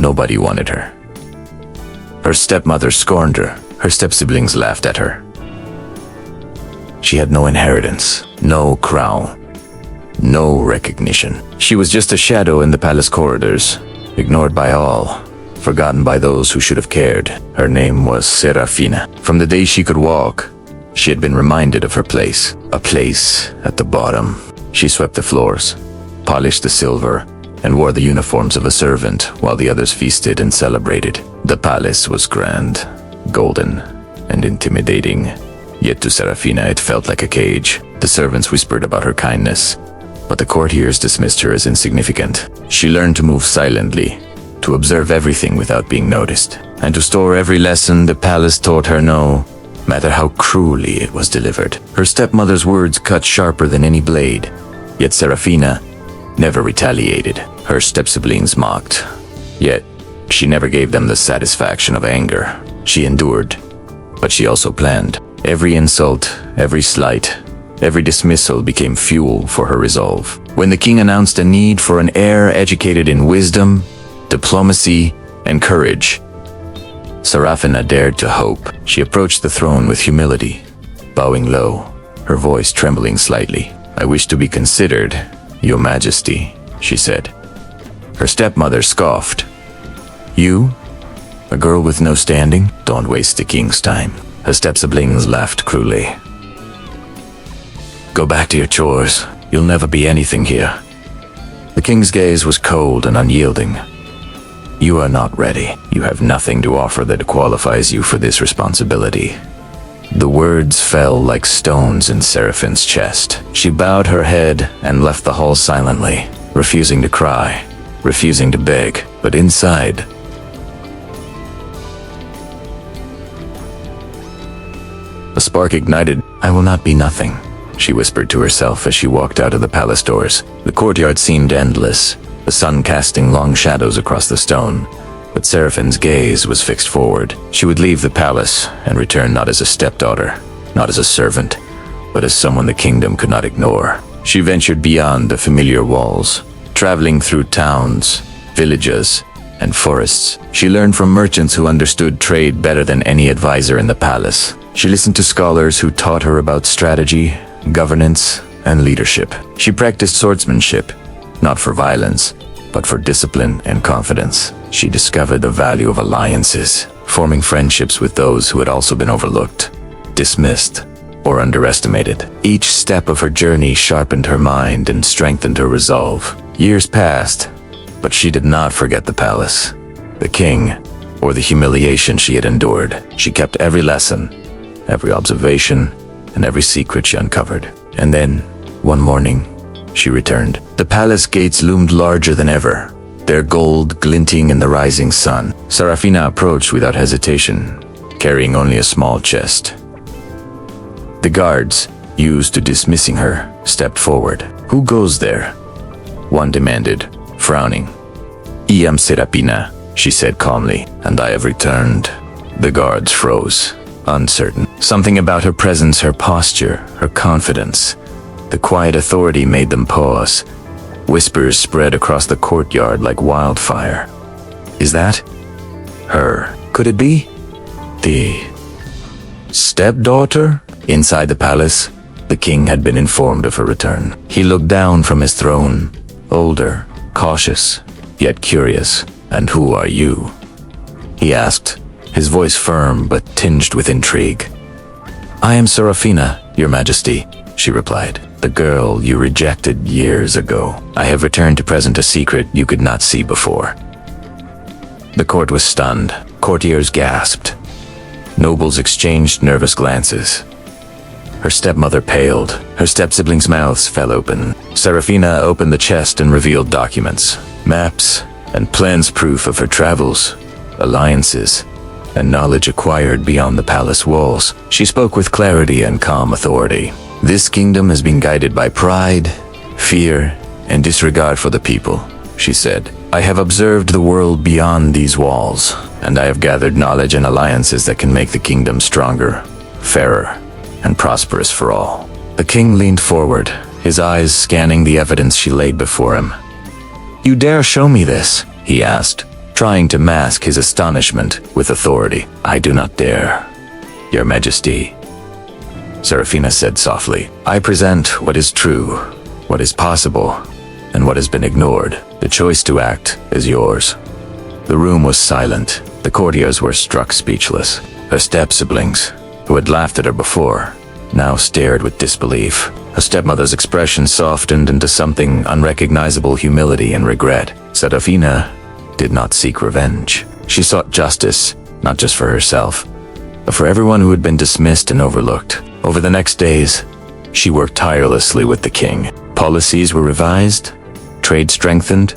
Nobody wanted her. Her stepmother scorned her. Her step-siblings laughed at her. She had no inheritance, no crown, no recognition. She was just a shadow in the palace corridors, ignored by all, forgotten by those who should have cared. Her name was Serafina. From the day she could walk, she had been reminded of her place, a place at the bottom. She swept the floors, polished the silver, and wore the uniforms of a servant while the others feasted and celebrated. The palace was grand, golden, and intimidating. Yet to Serafina it felt like a cage. The servants whispered about her kindness, but the courtiers dismissed her as insignificant. She learned to move silently, to observe everything without being noticed, and to store every lesson the palace taught her, no matter how cruelly it was delivered. Her stepmother's words cut sharper than any blade, yet Serafina never retaliated. Her step-siblings mocked, yet she never gave them the satisfaction of anger. She endured, but she also planned. Every insult, every slight, every dismissal became fuel for her resolve. When the king announced a need for an heir educated in wisdom, diplomacy, and courage, Serafina dared to hope. She approached the throne with humility, bowing low, her voice trembling slightly. "I wish to be considered, Your Majesty," she said. Her stepmother scoffed. "You? A girl with no standing? Don't waste the king's time." Her step-siblings laughed cruelly. "Go back to your chores. You'll never be anything here." The king's gaze was cold and unyielding. "You are not ready. You have nothing to offer that qualifies you for this responsibility." The words fell like stones in Seraphine's chest. She bowed her head and left the hall silently, refusing to cry, refusing to beg, but inside, a spark ignited. "I will not be nothing," she whispered to herself as she walked out of the palace doors. The courtyard seemed endless, the sun casting long shadows across the stone, but Seraphine's gaze was fixed forward. She would leave the palace and return not as a stepdaughter, not as a servant, but as someone the kingdom could not ignore. She ventured beyond the familiar walls, traveling through towns, villages, and forests. She learned from merchants who understood trade better than any advisor in the palace. She listened to scholars who taught her about strategy, governance, and leadership. She practiced swordsmanship, not for violence, but for discipline and confidence. She discovered the value of alliances, forming friendships with those who had also been overlooked, dismissed, or underestimated. Each step of her journey sharpened her mind and strengthened her resolve. Years passed, but she did not forget the palace, the king, or the humiliation she had endured. She kept every lesson, every observation, and every secret she uncovered. And then, one morning, she returned. The palace gates loomed larger than ever, their gold glinting in the rising sun. Serafina approached without hesitation, carrying only a small chest. The guards, used to dismissing her, stepped forward. "Who goes there?" one demanded, frowning. "I am Serafina," she said calmly, "and I have returned." The guards froze, uncertain. Something about her presence, her posture, her confidence, the quiet authority made them pause. Whispers spread across the courtyard like wildfire. "Is that her? Could it be the stepdaughter?" Inside the palace, the king had been informed of her return. He looked down from his throne, older, cautious, yet curious. "And who are you?" he asked, his voice firm but tinged with intrigue. "I am Serafina, Your Majesty," she replied. "The girl you rejected years ago. I have returned to present a secret you could not see before." The court was stunned. Courtiers gasped. Nobles exchanged nervous glances. Her stepmother paled. Her step-siblings' mouths fell open. Serafina opened the chest and revealed documents, maps, and plans, proof of her travels, alliances, and knowledge acquired beyond the palace walls. She spoke with clarity and calm authority. "This kingdom has been guided by pride, fear, and disregard for the people," she said. "I have observed the world beyond these walls, and I have gathered knowledge and alliances that can make the kingdom stronger, fairer, and prosperous for all." The king leaned forward, his eyes scanning the evidence she laid before him. "You dare show me this?" he asked, trying to mask his astonishment with authority. "I do not dare, Your Majesty," Serafina said softly. "I present what is true, what is possible, and what has been ignored. The choice to act is yours." The room was silent. The courtiers were struck speechless. Her step-siblings, who had laughed at her before, now stared with disbelief. Her stepmother's expression softened into something unrecognizable: humility and regret. Serafina did not seek revenge. She sought justice, not just for herself, but for everyone who had been dismissed and overlooked. Over the next days, she worked tirelessly with the king. Policies were revised, trade strengthened,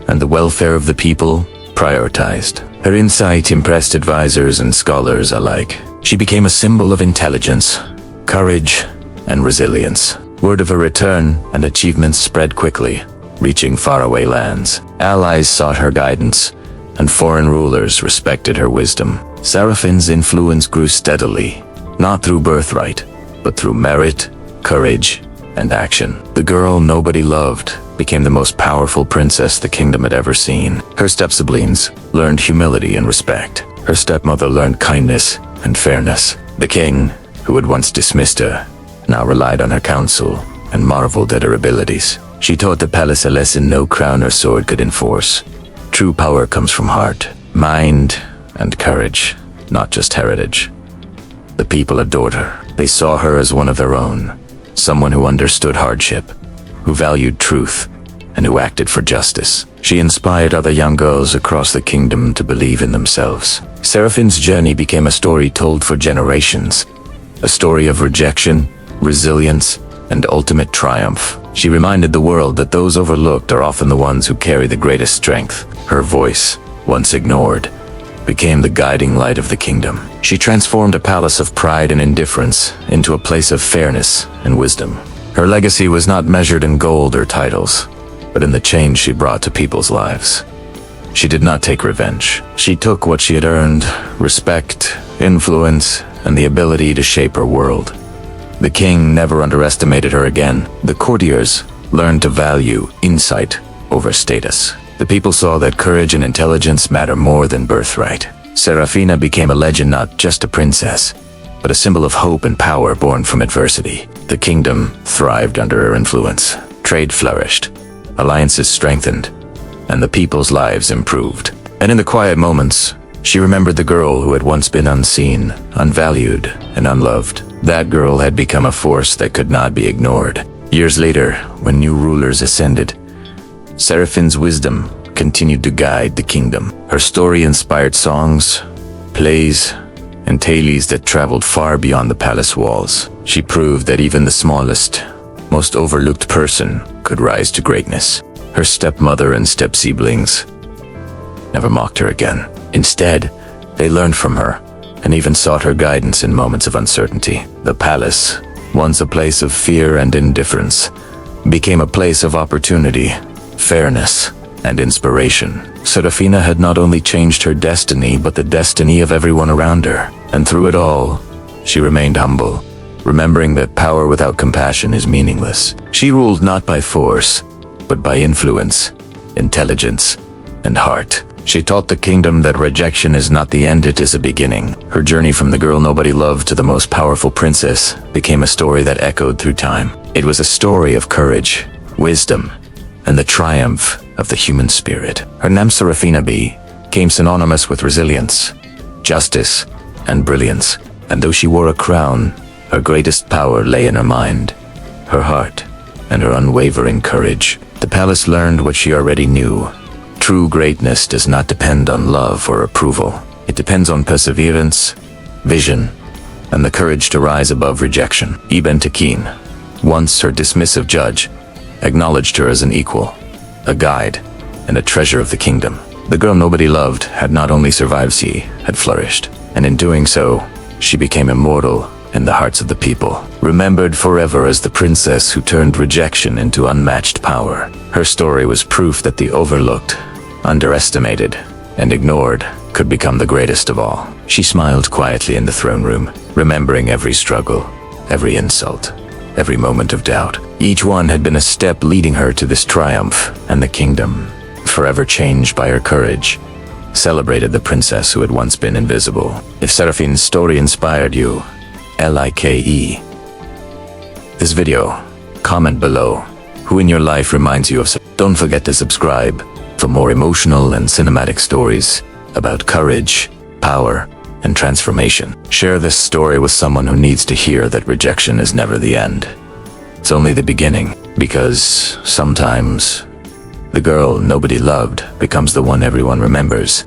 and the welfare of the people prioritized. Her insight impressed advisors and scholars alike. She became a symbol of intelligence, courage, and resilience. Word of her return and achievements spread quickly, reaching faraway lands. Allies sought her guidance, and foreign rulers respected her wisdom. Seraphine's influence grew steadily, not through birthright, but through merit, courage, and action. The girl nobody loved became the most powerful princess the kingdom had ever seen. Her step-siblings learned humility and respect. Her stepmother learned kindness and fairness. The king, who had once dismissed her, now relied on her counsel and marveled at her abilities. She taught the palace a lesson no crown or sword could enforce. True power comes from heart, mind, and courage, not just heritage. The people adored her. They saw her as one of their own, someone who understood hardship, who valued truth, and who acted for justice. She inspired other young girls across the kingdom to believe in themselves. Seraphine's journey became a story told for generations, a story of rejection, resilience, and ultimate triumph. She reminded the world that those overlooked are often the ones who carry the greatest strength. Her voice, once ignored, became the guiding light of the kingdom. She transformed a palace of pride and indifference into a place of fairness and wisdom. Her legacy was not measured in gold or titles, but in the change she brought to people's lives. She did not take revenge. She took what she had earned: respect, influence, and the ability to shape her world. The king never underestimated her again. The courtiers learned to value insight over status. The people saw that courage and intelligence matter more than birthright. Serafina became a legend, not just a princess, but a symbol of hope and power born from adversity. The kingdom thrived under her influence. Trade flourished, alliances strengthened, and the people's lives improved. And in the quiet moments, she remembered the girl who had once been unseen, unvalued, and unloved. That girl had become a force that could not be ignored. Years later, when new rulers ascended, Seraphine's wisdom continued to guide the kingdom. Her story inspired songs, plays, and tales that traveled far beyond the palace walls. She proved that even the smallest, most overlooked person could rise to greatness. Her stepmother and step-siblings never mocked her again. Instead, they learned from her and even sought her guidance in moments of uncertainty. The palace, once a place of fear and indifference, became a place of opportunity, fairness, and inspiration. Serafina had not only changed her destiny, but the destiny of everyone around her. And through it all, she remained humble, remembering that power without compassion is meaningless. She ruled not by force, but by influence, intelligence, and heart. She taught the kingdom that rejection is not the end, it is a beginning. Her journey from the girl nobody loved to the most powerful princess became a story that echoed through time. It was a story of courage, wisdom, and the triumph of the human spirit. Her name, Serafina, became synonymous with resilience, justice, and brilliance. And though she wore a crown, her greatest power lay in her mind, her heart, and her unwavering courage. The palace learned what she already knew. True greatness does not depend on love or approval. It depends on perseverance, vision, and the courage to rise above rejection. Ibn Takin, once her dismissive judge, acknowledged her as an equal, a guide, and a treasure of the kingdom. The girl nobody loved had not only survived, she had flourished. And in doing so, she became immortal in the hearts of the people, remembered forever as the princess who turned rejection into unmatched power. Her story was proof that the overlooked, underestimated, and ignored could become the greatest of all. She smiled quietly in the throne room, remembering every struggle, every insult, every moment of doubt. Each one had been a step leading her to this triumph, and the kingdom, forever changed by her courage, celebrated the princess who had once been invisible. If Seraphine's story inspired you, Like. This video, comment below who in your life reminds you of. Don't forget to subscribe for more emotional and cinematic stories about courage, power, and transformation. Share this story with someone who needs to hear that rejection is never the end. It's only the beginning, because sometimes the girl nobody loved becomes the one everyone remembers.